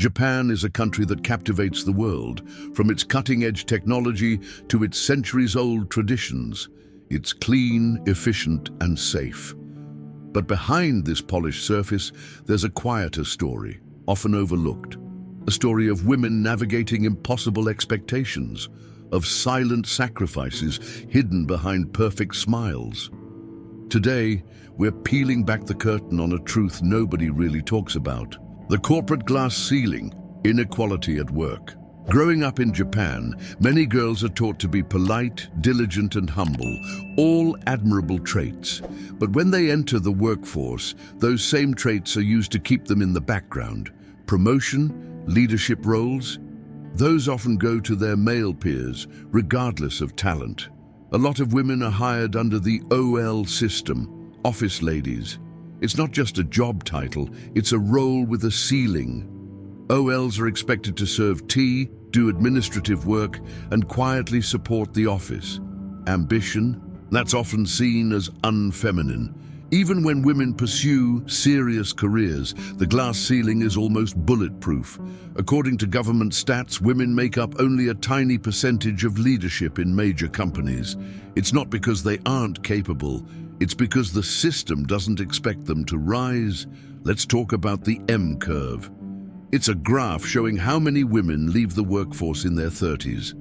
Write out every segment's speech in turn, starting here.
Japan is a country that captivates the world, from its cutting-edge technology to its centuries-old traditions. It's clean, efficient, and safe. But behind this polished surface, there's a quieter story, often overlooked. A story of women navigating impossible expectations, of silent sacrifices hidden behind perfect smiles. Today, we're peeling back the curtain on a truth nobody really talks about. The corporate glass ceiling, inequality at work. Growing up in Japan, many girls are taught to be polite, diligent, and humble, all admirable traits. But when they enter the workforce, those same traits are used to keep them in the background. Promotion, leadership roles, those often go to their male peers, regardless of talent. A lot of women are hired under the OL system, office ladies. It's not just a job title, it's a role with a ceiling. OLs are expected to serve tea, do administrative work, and quietly support the office. Ambition, that's often seen as unfeminine. Even when women pursue serious careers, the glass ceiling is almost bulletproof. According to government stats, women make up only a tiny percentage of leadership in major companies. It's not because they aren't capable, it's because the system doesn't expect them to rise. Let's talk about the M curve. It's a graph showing how many women leave the workforce in their 30s.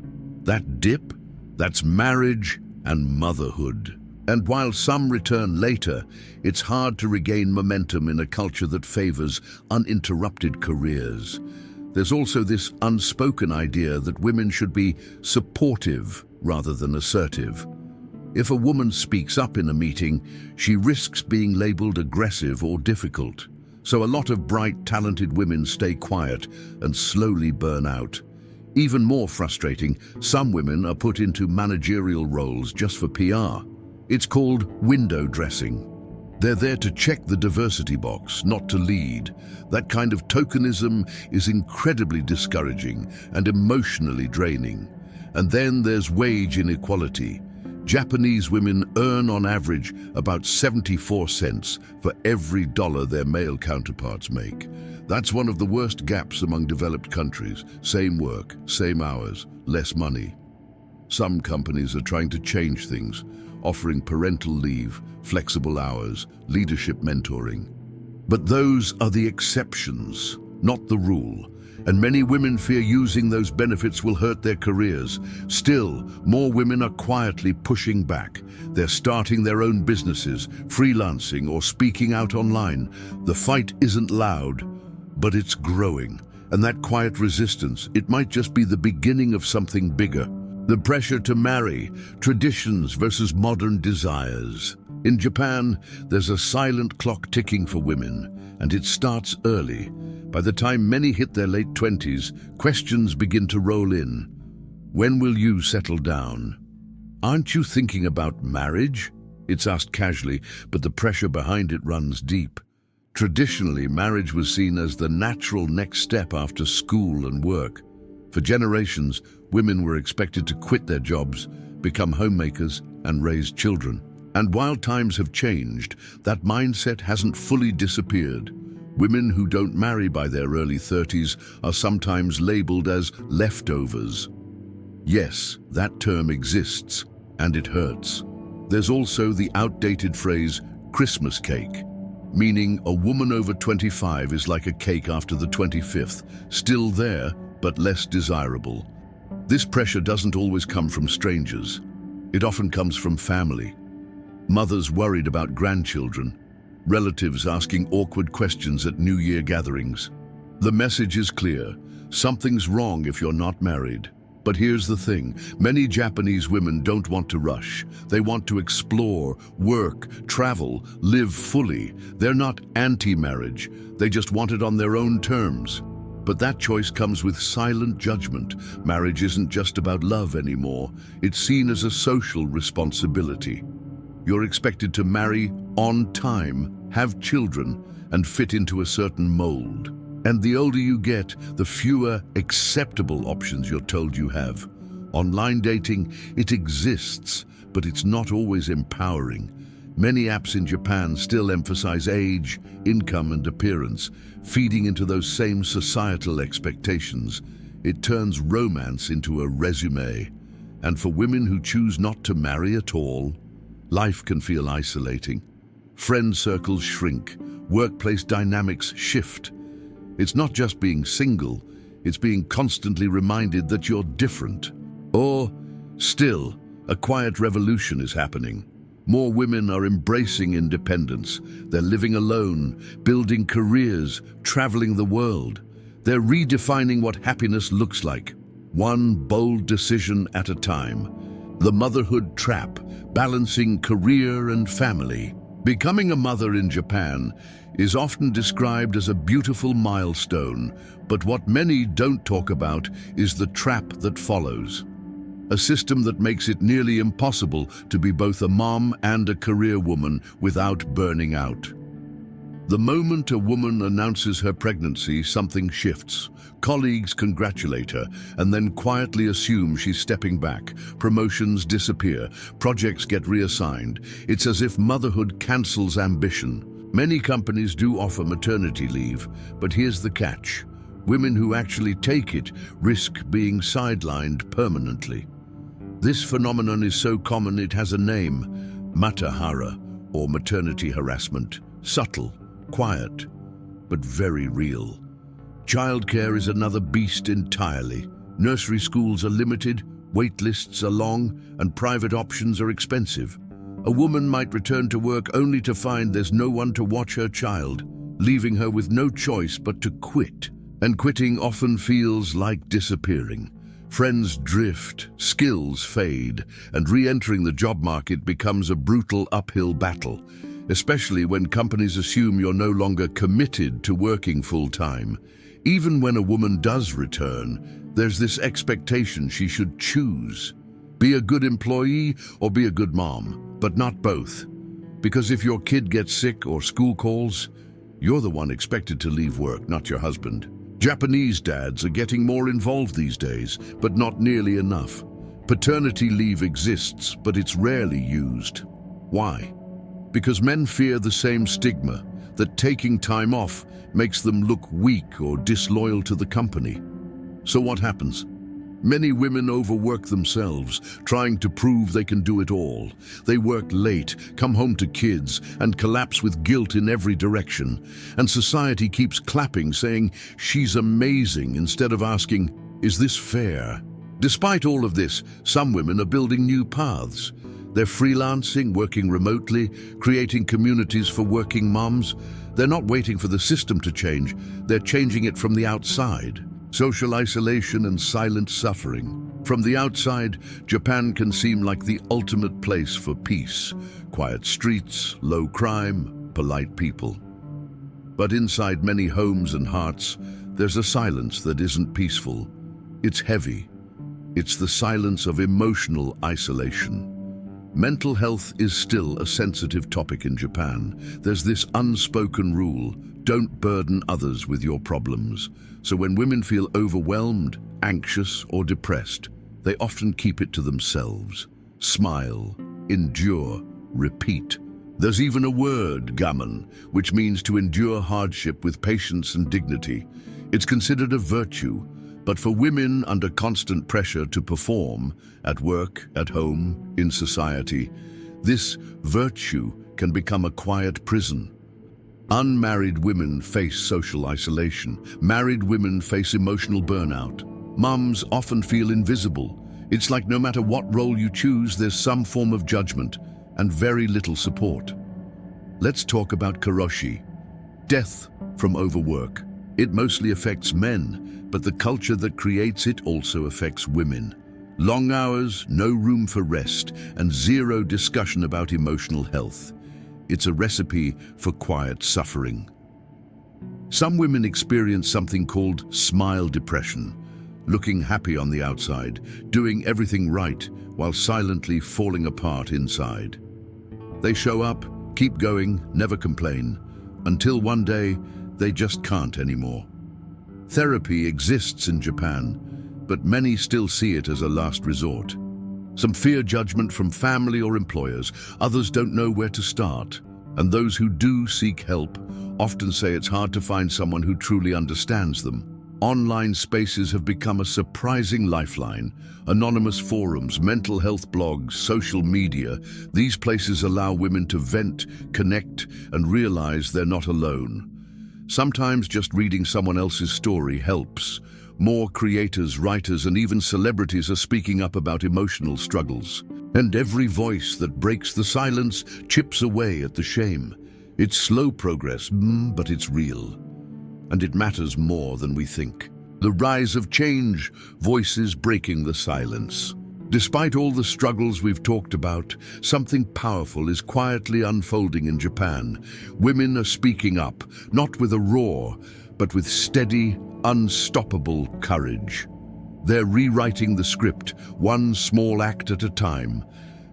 That dip, that's marriage and motherhood. And while some return later, it's hard to regain momentum in a culture that favors uninterrupted careers. There's also this unspoken idea that women should be supportive rather than assertive. If a woman speaks up in a meeting, she risks being labeled aggressive or difficult. So a lot of bright, talented women stay quiet and slowly burn out. Even more frustrating, some women are put into managerial roles just for PR. It's called window dressing. They're there to check the diversity box, not to lead. That kind of tokenism is incredibly discouraging and emotionally draining. And then there's wage inequality. Japanese women earn on average about 74 cents for every dollar their male counterparts make. That's one of the worst gaps among developed countries. Same work, same hours, less money. Some companies are trying to change things, offering parental leave, flexible hours, leadership mentoring. But those are the exceptions, not the rule. And many women fear using those benefits will hurt their careers. Still, more women are quietly pushing back. They're starting their own businesses, freelancing, or speaking out online. The fight isn't loud, but it's growing. And that quiet resistance, it might just be the beginning of something bigger. The pressure to marry, traditions versus modern desires. In Japan, there's a silent clock ticking for women, and it starts early. By the time many hit their late 20s, questions begin to roll in. When will you settle down? Aren't you thinking about marriage? It's asked casually, but the pressure behind it runs deep. Traditionally, marriage was seen as the natural next step after school and work. For generations, women were expected to quit their jobs, become homemakers, and raise children. And while times have changed, that mindset hasn't fully disappeared. Women who don't marry by their early 30s are sometimes labeled as leftovers. Yes, that term exists, and it hurts. There's also the outdated phrase, Christmas cake, meaning a woman over 25 is like a cake after the 25th, still there, but less desirable. This pressure doesn't always come from strangers. It often comes from family. Mothers worried about grandchildren, relatives asking awkward questions at New Year gatherings. The message is clear. Something's wrong if you're not married. But here's the thing, many Japanese women don't want to rush. They want to explore, work, travel, live fully. They're not anti-marriage. They just want it on their own terms. But that choice comes with silent judgment. Marriage isn't just about love anymore. It's seen as a social responsibility. You're expected to marry on time, have children, and fit into a certain mold. And the older you get, the fewer acceptable options you're told you have. Online dating, it exists, but it's not always empowering. Many apps in Japan still emphasize age, income, and appearance, feeding into those same societal expectations. It turns romance into a resume. And for women who choose not to marry at all, life can feel isolating. Friend circles shrink, workplace dynamics shift. It's not just being single, it's being constantly reminded that you're different. Or, still, a quiet revolution is happening. More women are embracing independence. They're living alone, building careers, traveling the world. They're redefining what happiness looks like, one bold decision at a time. The motherhood trap, balancing career and family. Becoming a mother in Japan is often described as a beautiful milestone, but what many don't talk about is the trap that follows. A system that makes it nearly impossible to be both a mom and a career woman without burning out. The moment a woman announces her pregnancy, something shifts. Colleagues congratulate her and then quietly assume she's stepping back. Promotions disappear, projects get reassigned. It's as if motherhood cancels ambition. Many companies do offer maternity leave, but here's the catch. Women who actually take it risk being sidelined permanently. This phenomenon is so common it has a name, matahara, or maternity harassment. Subtle, quiet, but very real. Childcare is another beast entirely. Nursery schools are limited, wait lists are long, and private options are expensive. A woman might return to work only to find there's no one to watch her child, leaving her with no choice but to quit. And quitting often feels like disappearing. Friends drift, skills fade, and re-entering the job market becomes a brutal uphill battle, especially when companies assume you're no longer committed to working full-time. Even when a woman does return, there's this expectation she should choose. Be a good employee or be a good mom, but not both. Because if your kid gets sick or school calls, you're the one expected to leave work, not your husband. Japanese dads are getting more involved these days, but not nearly enough. Paternity leave exists, but it's rarely used. Why? Because men fear the same stigma, that taking time off makes them look weak or disloyal to the company. So what happens? Many women overwork themselves, trying to prove they can do it all. They work late, come home to kids, and collapse with guilt in every direction. And society keeps clapping, saying, "She's amazing," instead of asking, "Is this fair?" Despite all of this, some women are building new paths. They're freelancing, working remotely, creating communities for working moms. They're not waiting for the system to change, they're changing it from the outside. Social isolation and silent suffering. From the outside, Japan can seem like the ultimate place for peace. Quiet streets, low crime, polite people. But inside many homes and hearts, there's a silence that isn't peaceful. It's heavy. It's the silence of emotional isolation. Mental health is still a sensitive topic in Japan. There's this unspoken rule: don't burden others with your problems. So when women feel overwhelmed, anxious, or depressed, they often keep it to themselves. Smile, endure, repeat. There's even a word, gammon, which means to endure hardship with patience and dignity. It's considered a virtue, but for women under constant pressure to perform, at work, at home, in society, this virtue can become a quiet prison. Unmarried women face social isolation. Married women face emotional burnout. Mums often feel invisible. It's like no matter what role you choose, there's some form of judgment and very little support. Let's talk about karoshi, death from overwork. It mostly affects men, but the culture that creates it also affects women. Long hours, no room for rest, and zero discussion about emotional health. It's a recipe for quiet suffering. Some women experience something called smile depression, looking happy on the outside, doing everything right, while silently falling apart inside. They show up, keep going, never complain, until one day they just can't anymore. Therapy exists in Japan, but many still see it as a last resort. Some fear judgment from family or employers, others don't know where to start. And those who do seek help often say it's hard to find someone who truly understands them. Online spaces have become a surprising lifeline. Anonymous forums, mental health blogs, social media, these places allow women to vent, connect, and realize they're not alone. Sometimes just reading someone else's story helps. More creators, writers, and even celebrities are speaking up about emotional struggles. And every voice that breaks the silence chips away at the shame. It's slow progress, but it's real. And it matters more than we think. The rise of change, voices breaking the silence. Despite all the struggles we've talked about, something powerful is quietly unfolding in Japan. Women are speaking up, not with a roar, but with steady, unstoppable courage. They're rewriting the script, one small act at a time.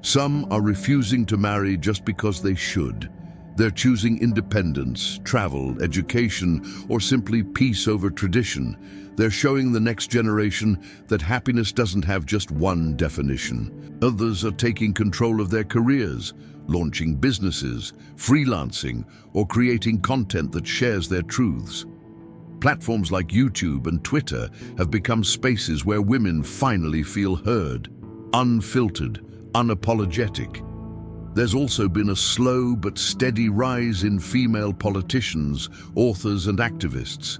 Some are refusing to marry just because they should. They're choosing independence, travel, education, or simply peace over tradition. They're showing the next generation that happiness doesn't have just one definition. Others are taking control of their careers, launching businesses, freelancing, or creating content that shares their truths. Platforms like YouTube and Twitter have become spaces where women finally feel heard, unfiltered, unapologetic. There's also been a slow but steady rise in female politicians, authors, and activists.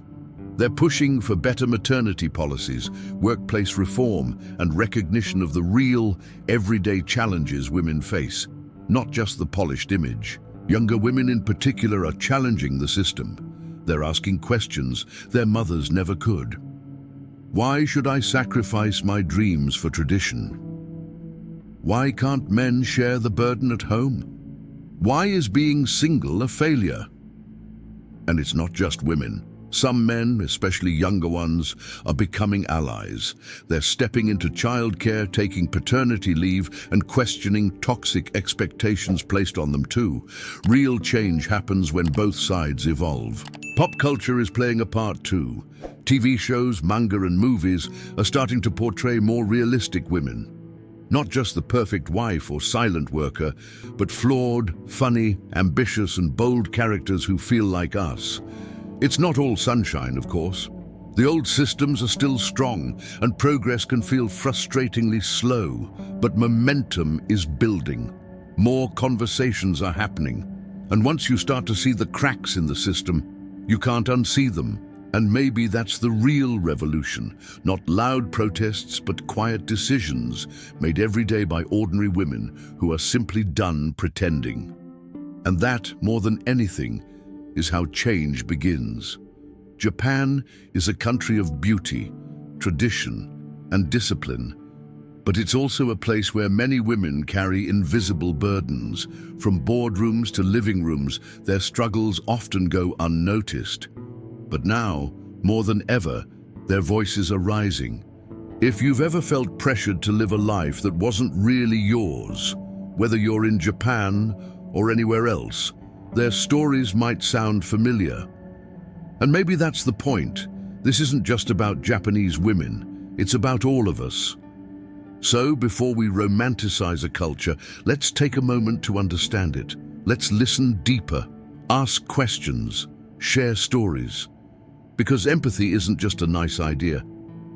They're pushing for better maternity policies, workplace reform, and recognition of the real, everyday challenges women face, not just the polished image. Younger women in particular are challenging the system. They're asking questions their mothers never could. Why should I sacrifice my dreams for tradition? Why can't men share the burden at home? Why is being single a failure? And it's not just women. Some men, especially younger ones, are becoming allies. They're stepping into childcare, taking paternity leave, and questioning toxic expectations placed on them too. Real change happens when both sides evolve. Pop culture is playing a part too. TV shows, manga, and movies are starting to portray more realistic women. Not just the perfect wife or silent worker, but flawed, funny, ambitious, and bold characters who feel like us. It's not all sunshine, of course. The old systems are still strong, and progress can feel frustratingly slow, but momentum is building. More conversations are happening, and once you start to see the cracks in the system, you can't unsee them. And maybe that's the real revolution, not loud protests, but quiet decisions made every day by ordinary women who are simply done pretending. And that, more than anything, is how change begins. Japan is a country of beauty, tradition, and discipline, but it's also a place where many women carry invisible burdens. From boardrooms to living rooms, their struggles often go unnoticed. But now, more than ever, their voices are rising. If you've ever felt pressured to live a life that wasn't really yours, whether you're in Japan or anywhere else, their stories might sound familiar. And maybe that's the point. This isn't just about Japanese women, it's about all of us. So, before we romanticize a culture, let's take a moment to understand it. Let's listen deeper, ask questions, share stories. Because empathy isn't just a nice idea,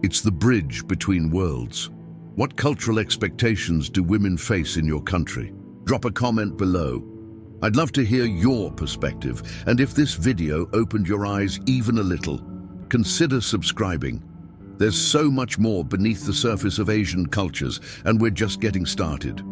it's the bridge between worlds. What cultural expectations do women face in your country? Drop a comment below. I'd love to hear your perspective, and if this video opened your eyes even a little, consider subscribing. There's so much more beneath the surface of Asian cultures, and we're just getting started.